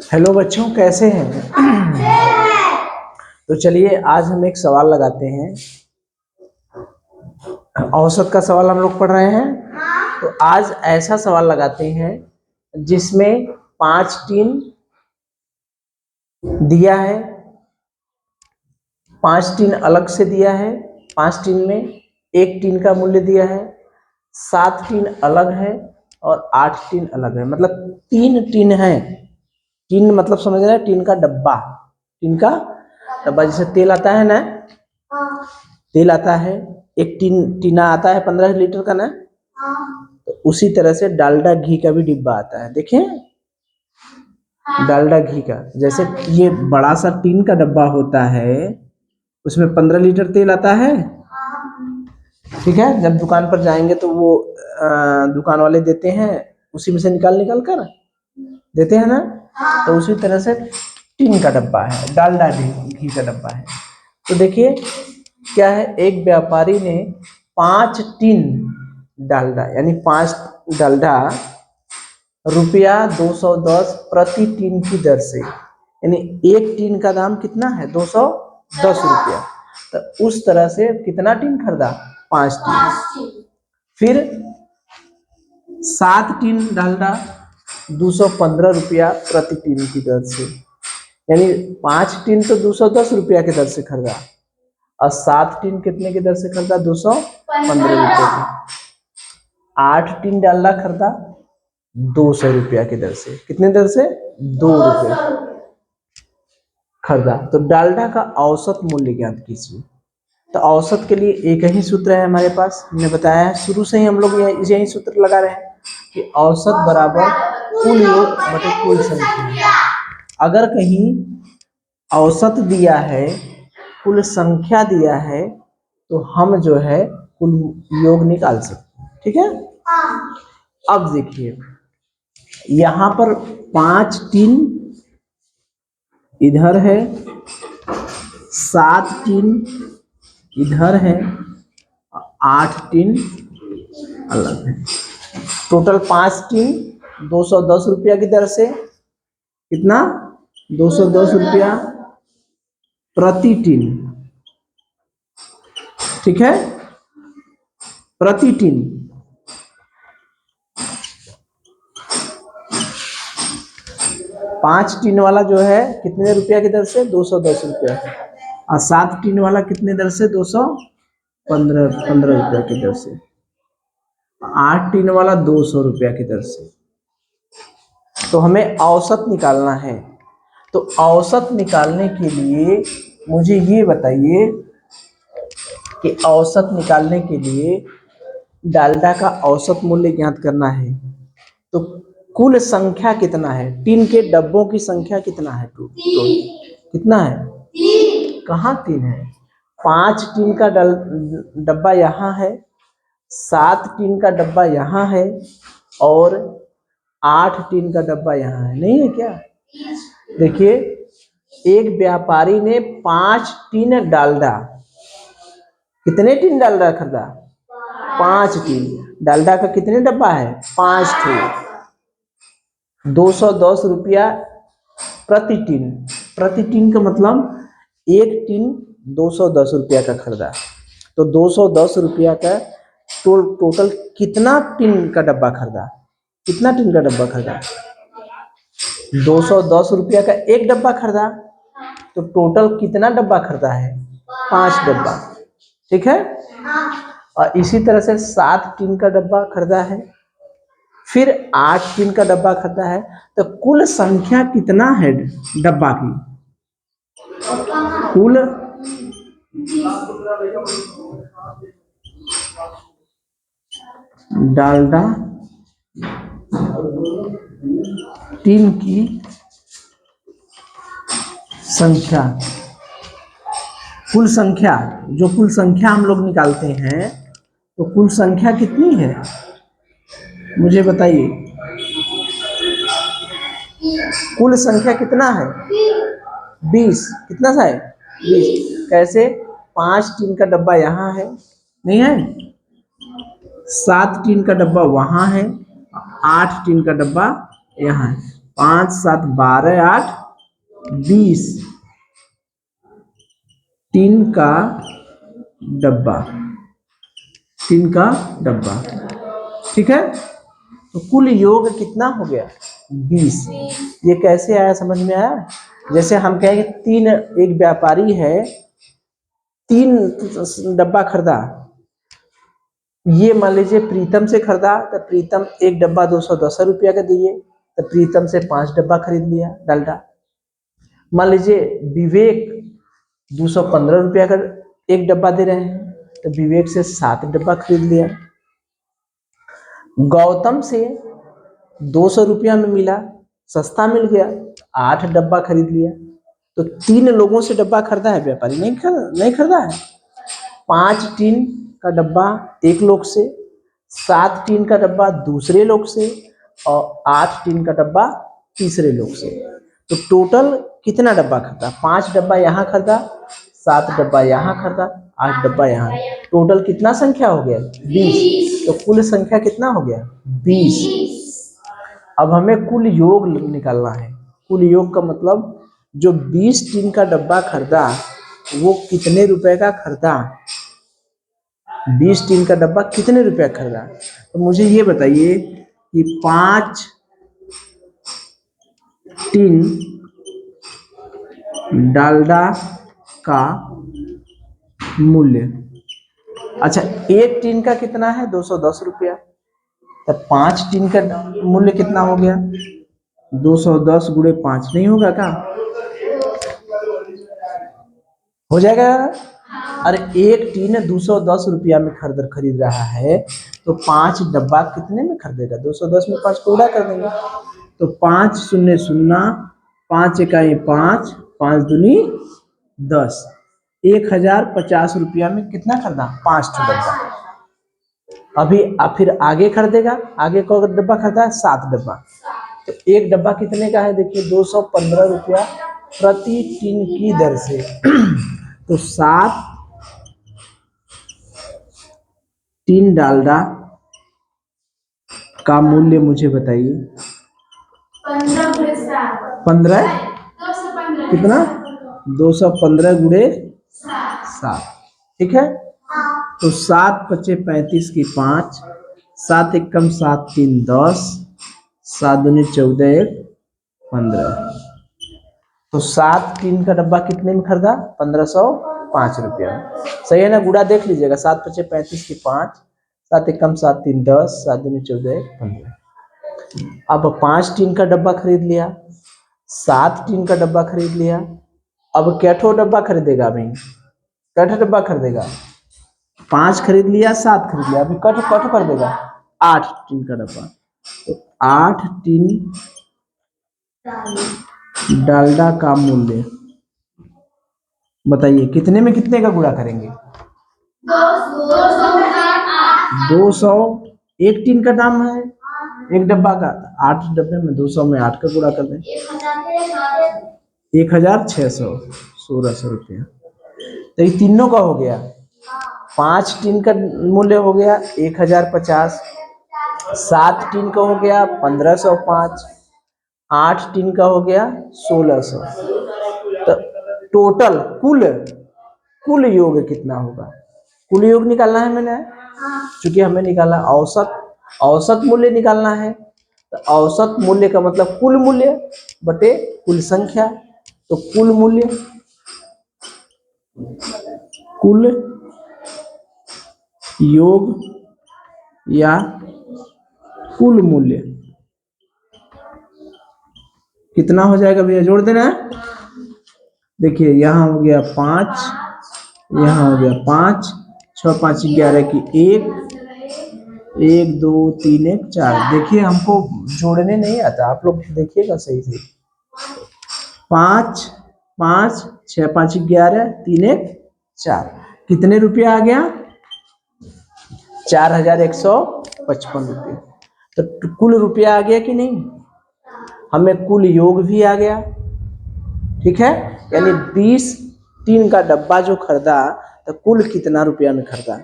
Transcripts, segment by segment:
Hello बच्चों, कैसे हैं? तो चलिए आज हम एक सवाल लगाते हैं। औसत का सवाल हम लोग पढ़ रहे हैं। तो आज ऐसा सवाल लगाते हैं जिसमें 5 टीन दिया है, 5 टीन अलग से दिया है, 5 टीन में 1 टीन का मूल्य दिया है, 7 टीन अलग है और 8 टीन अलग है। मतलब 3 टीन है। टीन मतलब समझ रहे हैं, टीन का डब्बा। टीन का डब्बा जैसे तेल आता है ना, तेल आता है, एक टीना आता है 15 लीटर का ना। तो उसी तरह से डालडा घी का भी डिब्बा आता है। देखें, डालडा घी का जैसे ये बड़ा सा टीन का डब्बा होता है, उसमें 15 लीटर तेल आता है। ठीक है, जब दुकान पर जाएंगे तो वो दुकान वाले देते हैं, उसी में से निकाल निकाल कर देते हैं ना। तो उसी तरह से टीन का डब्बा है, डालडा घी का डब्बा है। तो देखिए क्या है, एक व्यापारी ने 5 टीन डालडा यानी 5 डालडा रुपया 210 प्रति टीन की दर से, यानी एक टीन का दाम कितना है? 210 रुपया। तो उस तरह से कितना टीन खरीदा? 5 टीन। फिर 7 टीन डालडा 215 रुपया प्रति टीन की दर से, यानी 5 टीन तो 210 रुपया की दर से खरीदा और 7 टीन कितने की दर से खरीदा? 215 रुपये की। 8 टीन डालडा खरीदा 200 रुपया की दर से। कितने दर से? 2 रुपये खरीदा। तो डालडा का औसत मूल्य ज्ञात कीजिए। तो औसत के लिए एक ही सूत्र है हमारे पास, हमने बताया है शुरू से ही, हम लोग यही सूत्र लगा रहे हैं कि औसत बराबर कुल योग बटे कुल संख्या। अगर कहीं औसत दिया है, कुल संख्या दिया है, तो हम जो है कुल योग निकाल सकते हैं। ठीक है। अब देखिए यहां पर 5 टीन इधर है, 7 टीन इधर है, 8 टीन अलग है। टोटल 5 टीन 210 रुपया की दर से, कितना? 210 रुपया प्रति टीन। ठीक है, प्रति टीन। पांच टीन वाला जो है कितने रुपया की दर से? 210 रुपया। और 7 टीन वाला कितने दर से? 215 रुपया की दर से। 8 टीन वाला 200 रुपया की दर से। तो हमें औसत निकालना है। तो औसत निकालने के लिए मुझे ये बताइए कि औसत निकालने के लिए डालडा का औसत मूल्य ज्ञात करना है। तो कुल संख्या कितना है? टीन के डब्बों की संख्या कितना है? कितना है? कहाँ 3 है? 5 टीन का डब्बा यहाँ है, 7 टीन का डब्बा यहाँ है और 8 टीन का डब्बा यहाँ है। नहीं है क्या? देखिए, एक व्यापारी ने 5 टीन डालडा, कितने टीन डालडा खरीदा? 5 टीन। डालडा का कितने डब्बा है? 5 टीन। 210 रुपया प्रति टीन। प्रति टीन का मतलब एक टीन 210 रुपया का खरीदा। तो 210 रुपया का टोटल कितना टीन का डब्बा खरीदा? कितना टीन का डब्बा खरीदा? 210 रुपया का एक डब्बा खरीदा। तो टोटल कितना डब्बा खरीदा है? 5 डब्बा। ठीक है। और इसी तरह से 7 टीन का डब्बा खरीदा है, फिर 8 टीन का डब्बा खरीदा है। तो कुल संख्या कितना है डब्बा की? कुल डालडा टीन की संख्या, कुल संख्या, जो कुल संख्या हम लोग निकालते हैं, तो कुल संख्या कितनी है मुझे बताइए। कुल संख्या कितना है? 20। कितना सा है? 20। कैसे? 5 टीन का डब्बा यहाँ है, नहीं है? 7 टीन का डब्बा वहाँ है, 8 टीन का डब्बा यहाँ है। 5 7 12 8 20 टीन का डब्बा, टीन का डब्बा। ठीक है, तो कुल योग कितना हो गया 20। ये कैसे आया, समझ में आया? जैसे हम कहेंगे तीन, एक व्यापारी है 3 डब्बा खरीदा, ये मान लीजिए प्रीतम से खरीदा, तो प्रीतम एक डब्बा 210 रुपया का दिए, तो प्रीतम से 5 डब्बा खरीद लिया डालडा। मान लीजिए विवेक 215 रुपया का एक डब्बा दे रहे हैं, तो विवेक से 7 डब्बा खरीद लिया। गौतम से 200 रुपया में मिला, सस्ता मिल गया, 8 डब्बा खरीद लिया। तो 3 लोगों से डब्बा खरीदा है व्यापारी, नहीं खरीदा है। 5 टीन का डब्बा एक लोग से, 7 टीन का डब्बा दूसरे लोग से, और 8 टीन का डब्बा तीसरे लोग से। तो टोटल कितना डब्बा खरीदा? 5 डब्बा यहाँ खरीदा, 7 डब्बा यहाँ खरीदा, 8 डब्बा यहाँ। टोटल कितना संख्या हो गया 20। तो कुल संख्या कितना हो गया 20। अब हमें कुल योग निकालना है। कुल योग का मतलब जो 20 टीन का डब्बा खरीदा वो कितने रुपए का खरीदा, 20 टीन का डब्बा कितने रुपए का खरीदा। तो मुझे ये बताइए कि 5 टीन डालडा का मूल्य, अच्छा एक टीन का कितना है 210 रुपया, तो 5 टीन का मूल्य कितना हो गया 210 गुणे 5, नहीं होगा क्या? हो जाएगा। अरे एक टीन 210 रुपया में खरीद रहा है, तो 5 डब्बा कितने में खरीदेगा? 210 में 5 को उड़ा कर देंगे, तो 5 शून्य शून्य, 5 इकाई 5, 5 दूनी 10, 1050 रुपया में कितना खरीदा 5 डब्बा। अभी फिर आगे खरीदेगा, आगे को डब्बा खरीदा है 7 डब्बा, तो एक डब्बा कितने का है देखिए 215 रुपया प्रति टीन की दर से। तो 7 टीन डालडा का मूल्य मुझे बताइए। 15 कितना 215 गुणे 7, ठीक है। तो 7 पचे 35 की 5, 7 एकम 7 3 10, 7 दूनी 14 1 15। तो 7 टीन का डब्बा कितने में खरीदा 1505 रुपया में। सही है ना, गुड़ा देख लीजिएगा, 7 पचे 35 की 5, 7 एकम 7 3 10, 7 दूनी 14 1 15। अब 5 टीन का डब्बा खरीद लिया, 7 टीन का डब्बा खरीद लिया। अब कैठो डब्बा खरीदेगा, अभी कैठो डब्बा खरीदेगा, 5 खरीद लिया 7 खरीद लिया, अभी कैठो कर देगा 8 टीन का डब्बा। तो 8 टीन डालडा का मूल्य बताइए कितने में कितने का गुणा करेंगे 200। एक टीन का दाम है एक डब्बा का, 8 डब्बे में 200 में 8 का गुणा कर दें 1600, 1600 रुपया। तो ये तीनों का हो गया। 5 टीन का मूल्य हो गया 1050, 7 टीन का हो गया 1505, 8 टीन का हो गया 1600। तो टोटल कुल योग कितना होगा, कुल योग निकालना है मैंने, क्योंकि हमें निकालना औसत मूल्य निकालना है। तो औसत मूल्य का मतलब कुल मूल्य बटे कुल संख्या। तो कुल मूल्य, कुल योग या कुल मूल्य कितना हो जाएगा भैया, जोड़ देना है। देखिए यहाँ हो गया 5, यहाँ हो गया 5, 6 5 11 की 1, 1 2 3 1 4। देखिए हमको जोड़ने नहीं आता, आप लोग देखिएगा सही से। 5 5 6 5 11 3 1 4, कितने रुपया आ गया 4155 रुपये। तो कुल रुपया आ गया कि नहीं, हमें कुल योग भी आ गया, ठीक है। यानी 20 टीन का डब्बा जो खरीदा तो कुल कितना रुपया में खरीदा,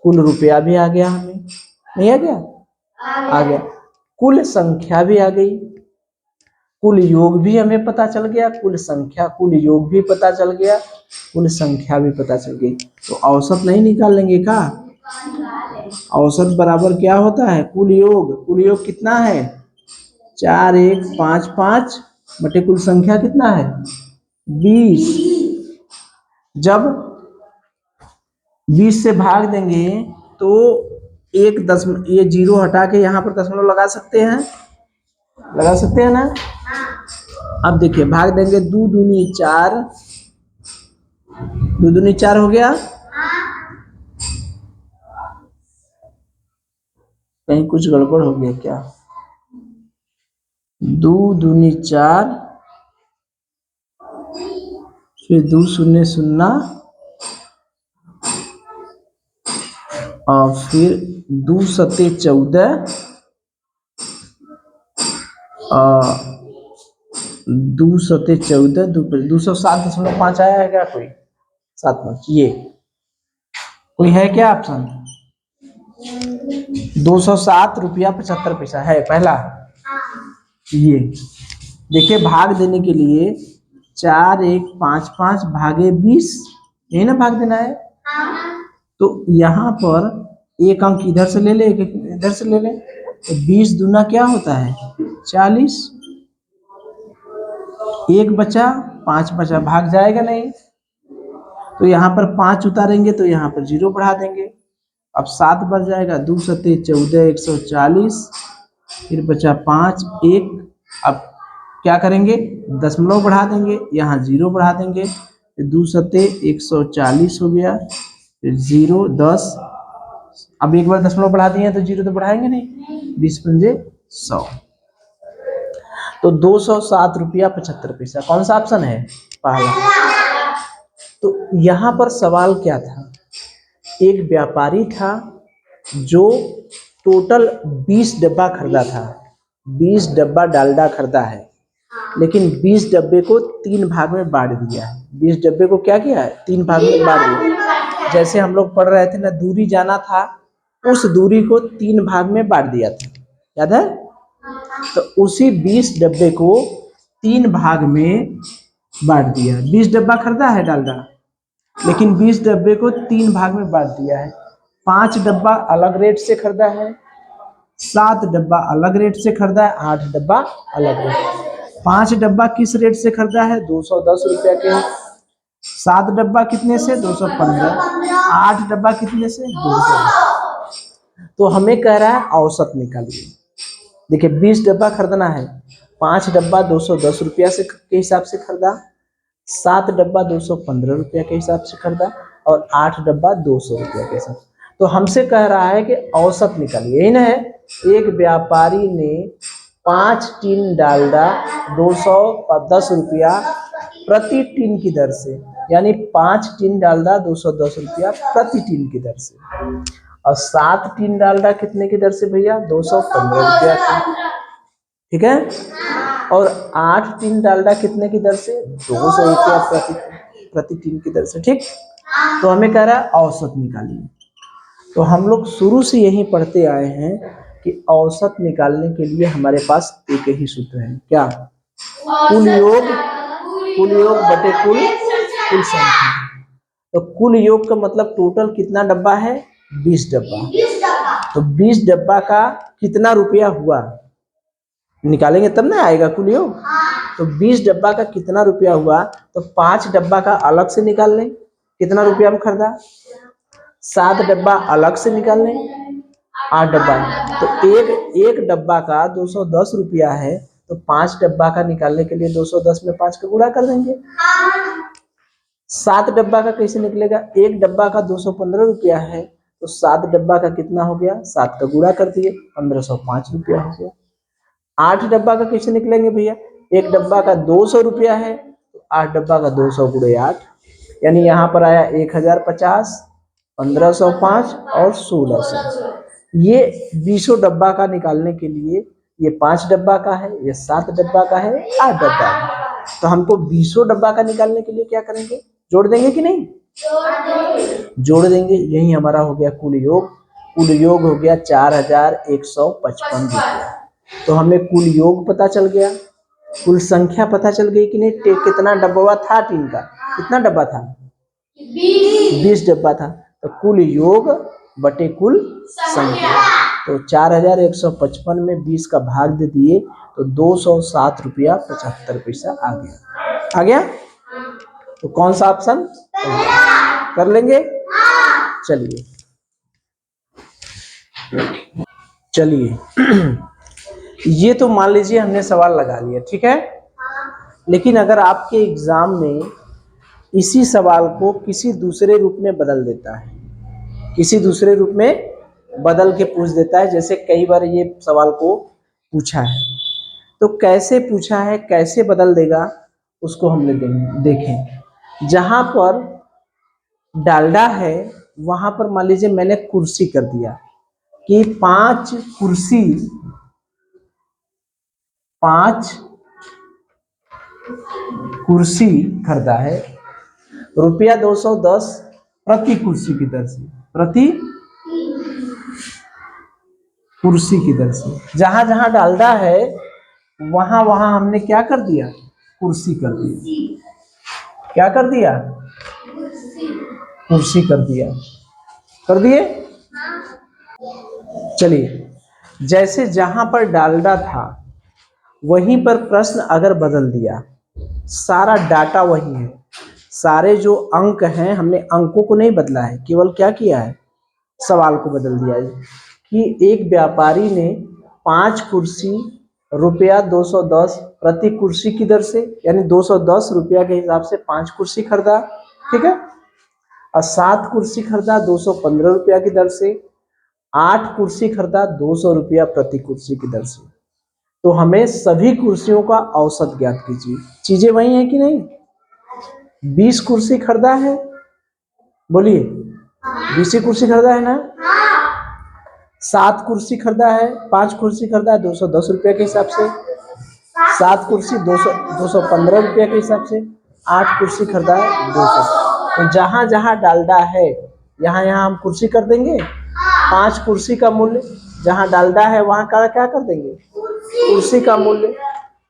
कुल रुपया भी आ गया हमें, नहीं आ गया, आ गया। कुल संख्या भी आ गई, कुल योग भी हमें पता चल गया, कुल संख्या, कुल योग भी पता चल गया, कुल संख्या भी पता चल गई। तो औसत नहीं निकाल लेंगे का? औसत बराबर क्या होता है? कुल योग। कुल योग कितना है? 4 1 5 5 बटे कुल संख्या कितना है? 20। जब 20 से भाग देंगे तो एक दशमलव, ये जीरो हटा के यहाँ पर दशमलव लगा सकते हैं, लगा सकते हैं ना? अब देखिए भाग देंगे, 2 दूनी 4, 2 दूनी 4 हो गया। कहीं कुछ गड़बड़ हो गया क्या? 2 दूनी 4, फिर 2 शून्य 0 और फिर 2 सत्ते 14 और 2 सत्ते 14, 207.5 आया है क्या? कोई 7 ये कोई है क्या ऑप्शन? 207.75 है पहला। ये देखिए भाग देने के लिए 4 1 5 5 भागे 20, यही ना भाग देना है। तो यहाँ पर एक अंक इधर से ले ले, एक इधर से ले ले, तो 20 दूना क्या होता है? 40। एक बचा, 5 बचा, भाग जाएगा नहीं, तो यहाँ पर 5 उतारेंगे तो यहाँ पर 0 बढ़ा देंगे। अब 7 बच जाएगा, 2 सत्ते 14 140, फिर बचा 5 1। अब क्या करेंगे? दशमलव बढ़ा देंगे, यहाँ 0 बढ़ा देंगे, फिर 2 सत्ते 140 हो गया, फिर 0 10। अब एक बार दशमलव बढ़ा दिए तो 0 तो बढ़ाएंगे नहीं, 20 पंजे 100। तो 207.75। कौन सा ऑप्शन है? पहला। तो यहाँ पर सवाल क्या था? एक व्यापारी था जो टोटल 20 डब्बा खरीदा था, 20 डब्बा डालडा खरीदा है, लेकिन 20 डब्बे को 3 भाग में बांट दिया है। 20 डब्बे को क्या किया है? 3 भाग में बांट दिया। जैसे हम लोग पढ़ रहे थे ना, दूरी जाना था, उस दूरी को 3 भाग में बांट दिया था, याद है? तो उसी 20 डब्बे को 3 भाग में बांट दिया। 20 डब्बा खरीदा है डालडा, लेकिन 20 डब्बे को 3 भाग में बांट दिया है। 5 डब्बा अलग रेट से खरीदा है, 7 डब्बा अलग रेट से खरीदा है, 8 डब्बा अलग रेट। 5 डब्बा किस रेट से खरीदा है? 210 रुपया के। 7 डब्बा कितने से? 215। 8 डब्बा कितने से? 200। तो हमें कह रहा है औसत निकालिए। देखिए 20 डब्बा खरीदना है, 5 डब्बा 210 रुपया से के हिसाब से खरीदा, 7 डब्बा 215 रुपया के हिसाब से खरीदा, और 8 डब्बा 200 रुपया के हिसाब से। तो हमसे कह रहा है कि औसत निकालिए, यही ना है? एक व्यापारी ने 5 टीन डालडा 210 रुपया प्रति टीन की दर से, यानी 5 टीन डालडा 210 रुपया प्रति टीन की दर से, और 7 टीन डालडा कितने की दर से भैया? 215 रुपया की, ठीक है? और 8 टीन डालडा कितने की दर से? 200 रुपया प्रति टीन की दर से, ठीक? तो हमें कह रहा है औसत निकालिए। तो हम लोग शुरू से यही पढ़ते आए हैं कि औसत निकालने के लिए हमारे पास एक ही सूत्र है, क्या? कुल योग, कुल योग बटे कुल संख्या। तो कुल योग का मतलब टोटल कितना डब्बा है? 20 डब्बा। तो 20 डब्बा का कितना रुपया हुआ निकालेंगे तब ना आएगा कुल योग। तो 20 डब्बा का कितना रुपया हुआ, तो 5 डब्बा का अलग से निकाल लें, कितना रुपया हम खरीदा। 7 डब्बा अलग से निकाल लें, 8 डब्बा। तो एक डब्बा का 210 रुपया है, तो 5 डब्बा का निकालने के लिए 210 में 5 का गुणा कर देंगे। 7 डब्बा का कैसे निकलेगा? एक डब्बा का 215 रुपया है, तो 7 डब्बा का कितना हो गया? 7 का गुणा कर दिए, 1505 रुपया हो गया। 8 डब्बा का कैसे निकलेंगे भैया? एक डब्बा का 200 रुपया है, तो 8 डब्बा का 200 गुणे 8, यानी यहाँ पर आया 1050, 1505 और 1600। ये 20 डब्बा का निकालने के लिए ये 5 डब्बा का है, ये 7 डब्बा का है, 8 डब्बा का। तो हमको 20 डब्बा का निकालने के लिए क्या करेंगे? जोड़ देंगे कि नहीं? जोड़ देंगे। यही हमारा हो गया कुल योग। कुल योग हो गया 4155 रुपया। तो हमें कुल योग पता चल गया। कुल संख्या पता चल गई कि नहीं? कितना डब्बा था टीन का? कितना डब्बा था? 20 डब्बा था। तो कुल योग बटे कुल संख्या, तो 4155 में 20 का भाग दे दिए तो 207 रुपया 75 पैसा आ गया। आ गया? तो कौन सा ऑप्शन कर लेंगे? चलिए चलिए ये तो मान लीजिए हमने सवाल लगा लिया, ठीक है। लेकिन अगर आपके एग्जाम में इसी सवाल को किसी दूसरे रूप में बदल देता है, किसी दूसरे रूप में बदल के पूछ देता है, जैसे कई बार ये सवाल को पूछा है, तो कैसे पूछा है, कैसे बदल देगा उसको हम देखें। जहां पर डालडा है वहां पर मान लीजिए मैंने कुर्सी कर दिया कि 5 कुर्सी खरीदा है, रुपया 210 प्रति कुर्सी की दर से, प्रति कुर्सी की दर से। जहां जहां डालडा है वहां वहां हमने क्या कर दिया? कुर्सी कर दिया। क्या कर दिया? कुर्सी कर दिया। कर दिए? चलिए, जैसे जहां पर डालडा था वहीं पर प्रश्न अगर बदल दिया, सारा डाटा वही है, सारे जो अंक हैं हमने अंकों को नहीं बदला है, केवल क्या किया है? सवाल को बदल दिया है कि एक व्यापारी ने 5 कुर्सी रुपया 210 प्रति कुर्सी की दर से, यानी 210 रुपया के हिसाब से 5 कुर्सी खरीदा, ठीक है। और 7 कुर्सी खरीदा 215 रुपया की दर से, 8 कुर्सी खरीदा 200 रुपया प्रति कुर्सी की दर से। तो हमें सभी कुर्सियों का औसत ज्ञात कीजिए। चीजें वही है कि नहीं? 20 कुर्सी खरीदा है, बोलिए 20 कुर्सी खरीदा है ना। 7 कुर्सी खरीदा है, 5 कुर्सी खरीदा है 210 रुपये के हिसाब से, 7 कुर्सी 215 रुपये के हिसाब से, 8 कुर्सी खरीदा है 200। तो जहां जहां डालडा है यहाँ यहाँ हम कुर्सी कर देंगे। 5 कुर्सी का मूल्य जहां डालडा है वहां का क्या कर देंगे? कुर्सी का मूल्य,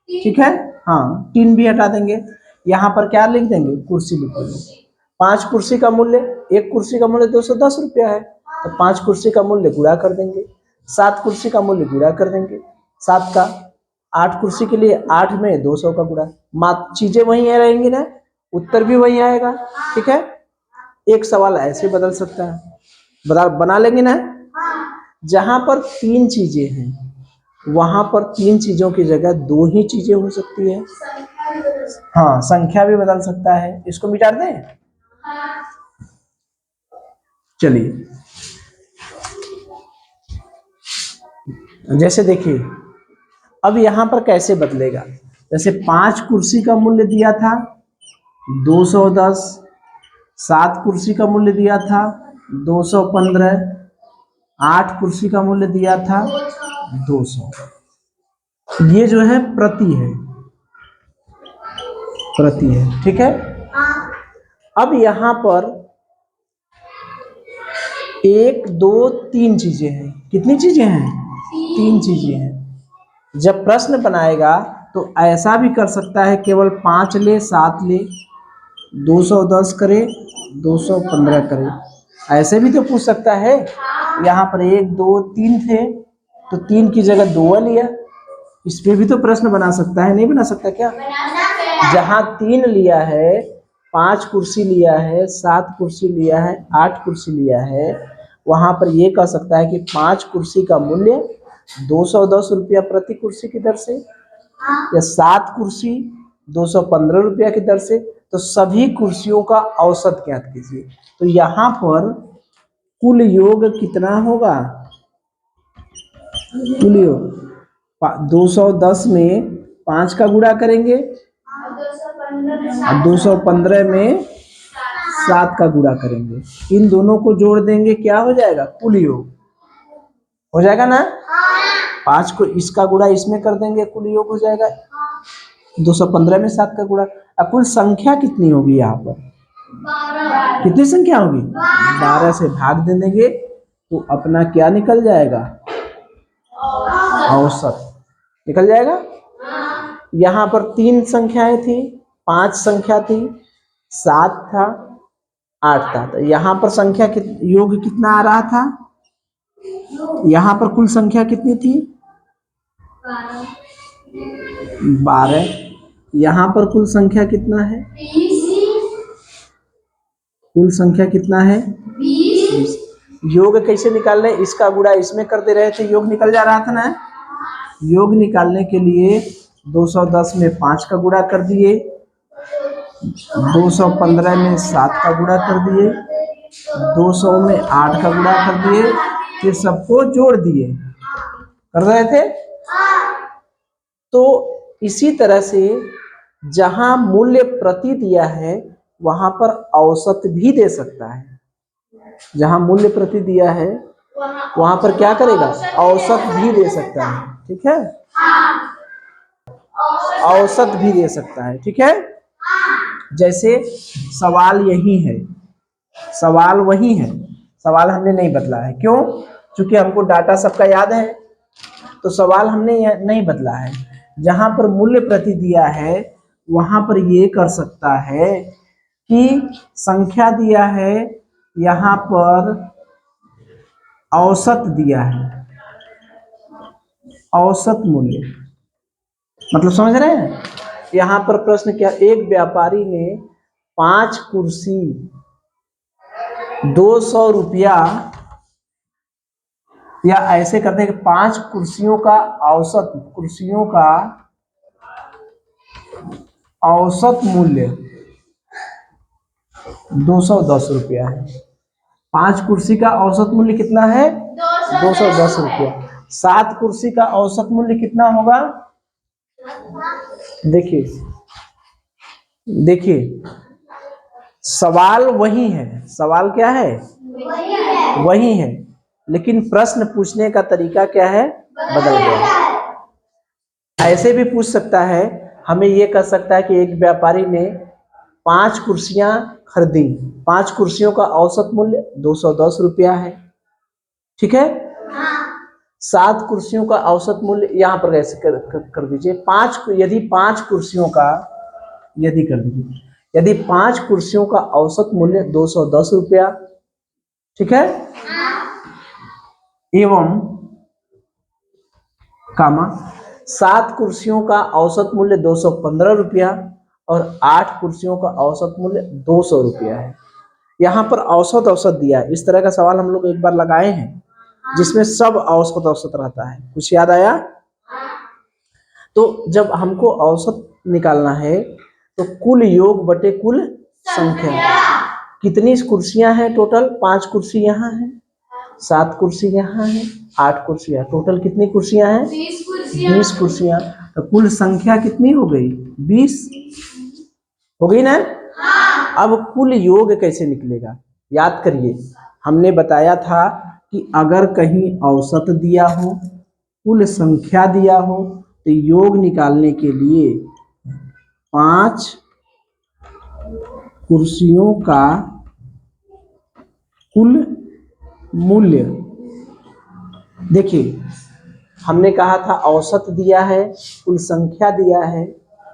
ठीक है। हाँ, 3 भी हटा देंगे, यहाँ पर क्या लिख देंगे? कुर्सी लिख देंगे। 5 कुर्सी का मूल्य, एक कुर्सी का मूल्य 210 रुपया है, तो 5 कुर्सी का मूल्य गुणा कर देंगे, 7 कुर्सी का मूल्य गुणा कर देंगे 7 का, 8 कुर्सी के लिए 8 में 200 का गुणा। मात्र चीजें वही है रहेंगी ना, उत्तर भी वही आएगा, ठीक है। एक सवाल ऐसे बदल सकता है, बना लेंगे ना। जहां पर 3 चीजें हैं वहां पर 3 चीजों की जगह 2 ही चीजें हो सकती है। हाँ, संख्या भी बदल सकता है। इसको मिटा दें। चलिए, जैसे देखिए अब यहां पर कैसे बदलेगा। जैसे 5 कुर्सी का मूल्य दिया था 210, 7 कुर्सी का मूल्य दिया था 215, 8 कुर्सी का मूल्य दिया था 200। ये जो है प्रति है, प्रति है, ठीक है। अब यहां पर 1 2 3 चीजें हैं। कितनी चीजें हैं? 3 चीजें हैं। जब प्रश्न बनाएगा तो ऐसा भी कर सकता है, केवल 5 ले, 7 ले, 210 करे, 215 करे, ऐसे भी तो पूछ सकता है। यहाँ पर 1 2 3 थे तो 3 की जगह 2 लिया, इस पे भी तो प्रश्न बना सकता है। नहीं बना सकता क्या? जहाँ 3 लिया है, 5 कुर्सी लिया है, 7 कुर्सी लिया है, 8 कुर्सी लिया है, वहां पर ये कह सकता है कि 5 कुर्सी का मूल्य 210 रुपया प्रति कुर्सी की दर से, या 7 कुर्सी 215 रुपया की दर से। तो सभी कुर्सियों का औसत ज्ञात कीजिए। तो यहाँ पर कुल योग कितना होगा? कुल योग 210 में 5 का गुणा करेंगे और 215 में 7 का गुणा करेंगे, इन दोनों को जोड़ देंगे, क्या हो जाएगा? कुल योग हो जाएगा ना। 5 को इसका गुणा इसमें कर देंगे, कुल योग हो जाएगा 215 में 7 का गुणा। अब कुल संख्या कितनी होगी? यहाँ पर कितनी संख्या होगी? 12 से भाग दे देंगे तो अपना क्या निकल जाएगा? औसत निकल जाएगा। यहाँ पर 3 संख्याएं थी, 5 संख्या थी, 7 था, 8 था। तो यहाँ पर संख्या योग कितना आ रहा था? यहाँ पर कुल संख्या कितनी थी? 12। यहाँ पर कुल संख्या कितना है? कुल संख्या कितना है? 20। योग कैसे निकाल रहे? इसका गुणा इसमें कर दे रहे थे, योग निकल जा रहा था ना। योग निकालने के लिए 210 में 5 का गुणा कर दिए, 215 में 7 का गुणा कर दिए, 200 में 8 का गुणा कर दिए, फिर सबको जोड़ दिए। कर रहे थे? तो इसी तरह से जहां मूल्य प्रति दिया है वहां पर औसत भी दे सकता है। जहां मूल्य प्रति दिया है वहां पर क्या करेगा? औसत भी दे सकता है। ठीक है, औसत भी दे सकता है। ठीक है, जैसे सवाल यही है, सवाल वही है, सवाल हमने नहीं बदला है। क्यों? क्योंकि हमको डाटा सबका याद है, तो सवाल हमने नहीं बदला है। जहां पर मूल्य प्रति दिया है वहां पर ये कर सकता है कि संख्या दिया है, यहाँ पर औसत दिया है, औसत मूल्य, मतलब समझ रहे हैं? यहाँ पर प्रश्न क्या, एक व्यापारी ने 5 कुर्सी 200 रुपया, या ऐसे करते हैं कि 5 कुर्सियों का औसत, कुर्सियों का औसत मूल्य 210 रुपया है। 5 कुर्सी का औसत मूल्य कितना है? 210 रुपया। 7 कुर्सी का औसत मूल्य कितना होगा? देखिए देखिए, सवाल वही है, सवाल क्या है? वही है, लेकिन प्रश्न पूछने का तरीका क्या है? बदल गया। ऐसे भी पूछ सकता है, हमें ये कह सकता है कि एक व्यापारी ने 5 कुर्सियां खरीदी, 5 कुर्सियों का औसत मूल्य 210 रुपया है। ठीक है, 7 कुर्सियों का औसत मूल्य यहाँ पर ऐसे कर दीजिए, 5, यदि 5 कुर्सियों का, यदि कर दीजिए, यदि 5 कुर्सियों का औसत मूल्य 210 रुपया, ठीक है, एवं कामा 7 कुर्सियों का औसत मूल्य 215 रुपया और 8 कुर्सियों का औसत मूल्य 200 रुपया है। यहाँ पर औसत औसत दिया है। इस तरह का सवाल हम लोग एक बार लगाए हैं जिसमें सब औसत औसत रहता है। कुछ याद आया? तो जब हमको औसत निकालना है तो कुल योग बटे कुल संख्या, कितनी कुर्सियां हैं टोटल? 5 कुर्सी यहाँ है, 7 कुर्सी यहाँ है, 8 कुर्सियां, टोटल कितनी कुर्सियां हैं? 20 कुर्सियां। तो कुल संख्या कितनी हो गई? 20 हो गई ना। अब कुल योग कैसे निकलेगा? याद करिए, हमने बताया था कि अगर कहीं औसत दिया हो, कुल संख्या दिया हो, तो योग निकालने के लिए 5 कुर्सियों का कुल मूल्य, देखिए हमने कहा था औसत दिया है, कुल संख्या दिया है,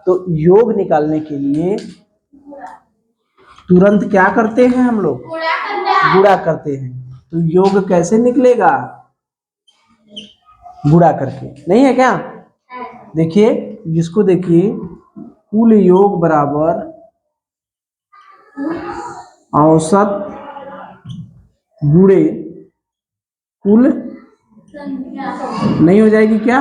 तो योग निकालने के लिए तुरंत क्या करते हैं हम लोग? गुणा करते हैं। तो योग कैसे निकलेगा? गुणा करके, नहीं है क्या? देखिए, जिसको देखिए, कुल योग बराबर औसत गुणे कुल, नहीं हो जाएगी क्या?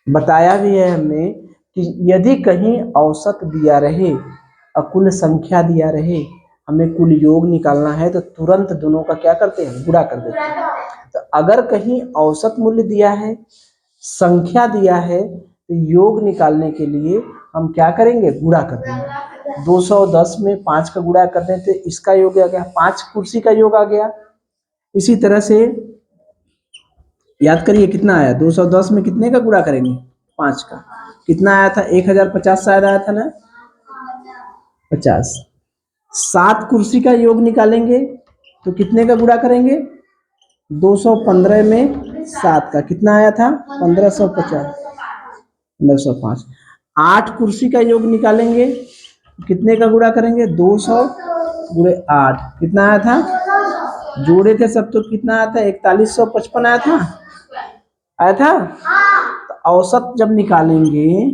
बताया भी है हमने कि यदि कहीं औसत दिया रहे और कुल संख्या दिया रहे, हमें कुल योग निकालना है तो तुरंत दोनों का क्या करते हैं? गुणा कर देते हैं। तो अगर कहीं औसत मूल्य दिया है, संख्या दिया है, तो योग निकालने के लिए हम क्या करेंगे? गुणा कर देंगे। 210 में 5 का गुणा कर दें तो इसका योग आ गया, 5 कुर्सी का योग आ गया। इसी तरह से याद करिए कितना आया? 210 में कितने का गुणा करेंगे? 5 का। कितना आया था? 1050 शायद आया था ना, 50। 7 कुर्सी का योग निकालेंगे तो कितने का गुणा करेंगे? 215 में 7 का, कितना आया था? 1550। 1505। 8 कुर्सी का योग निकालेंगे, कितने का गुणा करेंगे? 200 गुणे 8, कितना आया था? जोड़े थे सब तो कितना आया था? 4155 आया था, आया था। तो औसत जब निकालेंगे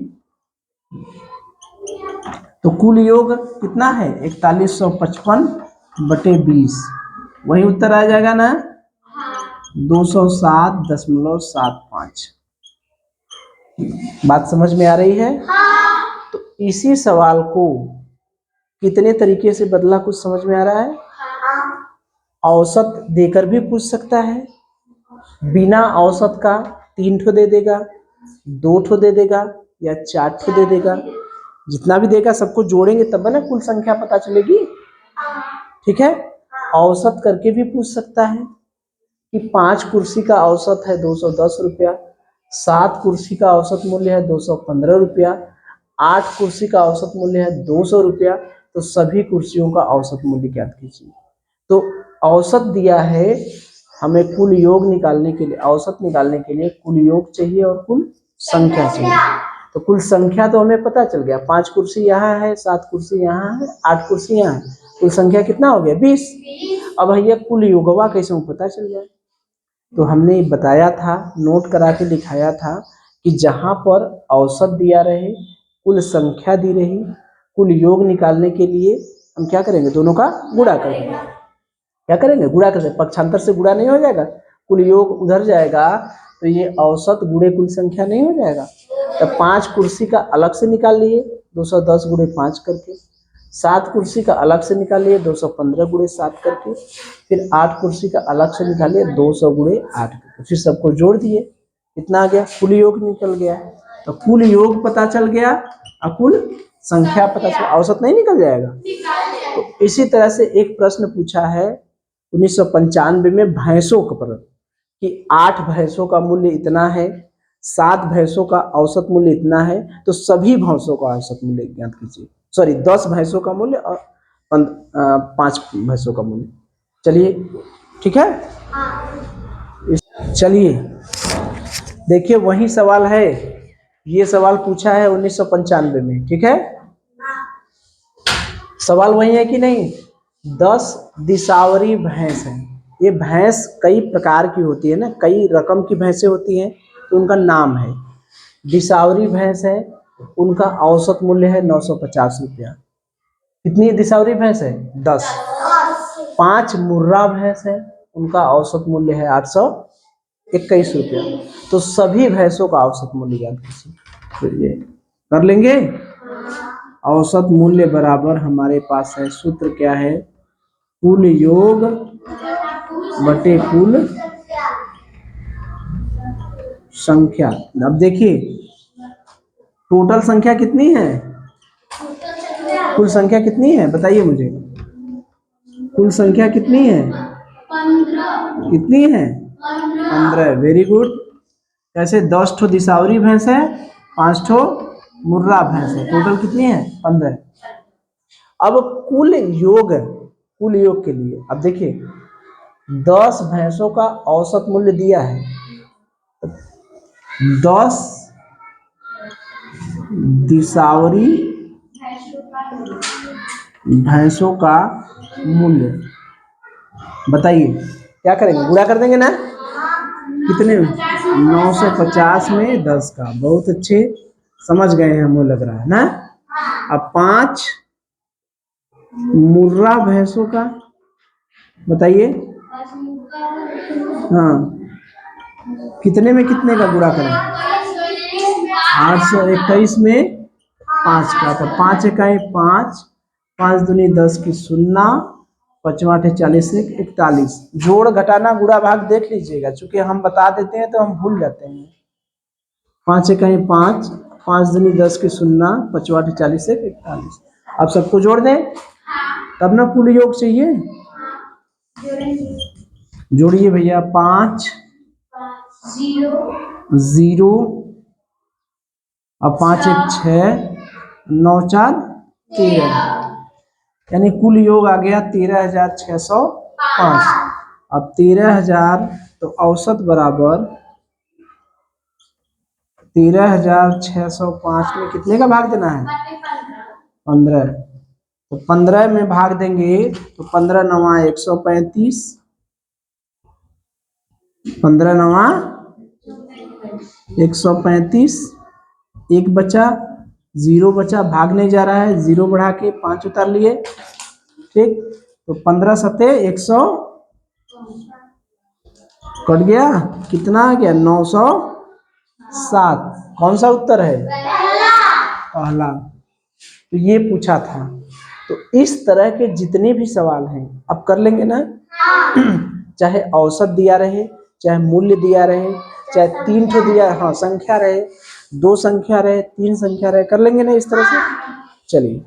तो कुल योग कितना है? 4155/20, वही उत्तर आ जाएगा ना, 207.75। बात समझ में आ रही है? तो इसी सवाल को कितने तरीके से बदला, कुछ समझ में आ रहा है? औसत देकर भी पूछ सकता है, बिना औसत का 3 ठो दे देगा, 2 ठो दे देगा, या 4 ठो दे देगा। जितना भी देगा सबको जोड़ेंगे तब ना कुल संख्या पता चलेगी। ठीक है, औसत करके भी पूछ सकता है कि 5 कुर्सी का औसत है 210 रुपया, 7 कुर्सी का औसत मूल्य है 215 रुपया, 8 कुर्सी का औसत मूल्य है 200 रुपया, तो सभी कुर्सियों का औसत मूल्य ज्ञात कीजिए। तो औसत दिया है हमें, कुल योग निकालने के लिए, औसत निकालने के लिए कुल योग चाहिए और कुल संख्या चाहिए। तो कुल संख्या तो हमें पता चल गया, 5 कुर्सी यहाँ है, 7 कुर्सी यहाँ है, 8 कुर्सी यहाँ है, कुल संख्या कितना हो गया? 20। अब भैया कुल योगवा कैसे पता चल जाए? तो हमने बताया था, नोट करा के दिखाया था कि जहां पर औसत दिया रहे, कुल संख्या दी रही, कुल योग निकालने के लिए हम क्या करेंगे? दोनों का गुणा करेंगे। क्या करेंगे? गुणा करेंगे। पक्षांतर से गुणा नहीं हो जाएगा? कुल योग उधर जाएगा तो ये औसत गुणे कुल संख्या नहीं हो जाएगा? तो 5 कुर्सी का अलग से निकाल लिए 210 गुणे 5 करके, 7 कुर्सी का अलग से निकालिए 215 गुणे 7 करके, फिर 8 कुर्सी का अलग से निकालिए 200 गुणे 8 करके, फिर सबको जोड़ दिए, कितना आ गया? कुल योग निकल गया। तो कुल योग पता चल गया और कुल संख्या पता चल, औसत नहीं निकल जाएगा? तो इसी तरह से एक प्रश्न पूछा है 1995 में भैंसों पर, कि 8 भैंसों का मूल्य इतना है, 7 भैंसों का औसत मूल्य इतना है, तो सभी भैंसों का औसत मूल्य ज्ञात कीजिए। सॉरी, 10 भैंसों का मूल्य और 5 भैंसों का मूल्य। चलिए ठीक है, चलिए देखिए वही सवाल है, ये सवाल पूछा है 1995 में। ठीक है, सवाल वही है कि नहीं? 10 दिसावरी भैंस है। ये भैंस कई प्रकार की होती है ना, कई रकम की भैंसें होती हैं, तो उनका नाम है। दिसावरी भैंस है, उनका औसत मूल्य है 950 रुपया। कितनी दिसावरी भैंस है? 10। 5 मुर्रा भैंस है, उनका औसत मूल्य है 821 रुपया। तो सभी भैंसों का औसत मूल्य ज्ञात कीजिए। तो ये कर लेंगे। औसत मूल्य बराबर हमारे पास है, सूत्र क्या है? कुल योग बटे कुल संख्या। अब देखिए टोटल संख्या कितनी है, कुल संख्या कितनी है बताइए मुझे, कुल संख्या कितनी है? 15। कितनी है? 15। Very good. कैसे? 10 ठो दिसावरी भैंस है, 5 ठो मुर्रा भैंस है, टोटल कितनी है? 15। अब कुल योग, कुल योग के लिए अब देखिए 10 भैंसों का औसत मूल्य दिया है, 10 दिसावरी भैंसों का मूल्य बताइए, क्या करेंगे? गुणा कर देंगे ना, कितने? 950 में 10 का। बहुत अच्छे, समझ गए हैं हमें लग रहा है ना। अब 5 मुर्रा भैंसों का बताइए, हाँ कितने में कितने का गुणा करें? 821 में 5 का। तो 5 इकाई 5, 5 दूनी 10 की 0, 5 8 40 41। जोड़ घटाना गुणा भाग देख लीजिएगा, चूंकि हम बता देते हैं तो हम भूल जाते हैं। 5 इकाई 5, 5 दूनी 10 की 0, 5 8 40 41। अब सबको जोड़ दें तब ना कुल योग चाहिए। जोड़िए भैया, 5 0, अब 5 1 6, 9 4 13, यानी कुल योग आ गया 13,605। अब 13,000 तो औसत बराबर 13,605 में कितने का भाग देना है? 15। तो 15 में भाग देंगे तो 15 नवा 135, 15 नवा 135, एक बचा, जीरो बचा, भाग नहीं जा रहा है, जीरो बढ़ा के 5 उतार लिए। ठीक, तो 15 सते 100 कट गया, कितना आ गया? 907। कौन सा उत्तर है? पहला। तो ये पूछा था। तो इस तरह के जितने भी सवाल हैं अब कर लेंगे ना। चाहे औसत दिया रहे, चाहे मूल्य दिया रहे, चाहे 3 ठो दिया, हाँ संख्या रहे, 2 संख्या रहे, 3 संख्या रहे, कर लेंगे ना इस तरह से। चलिए।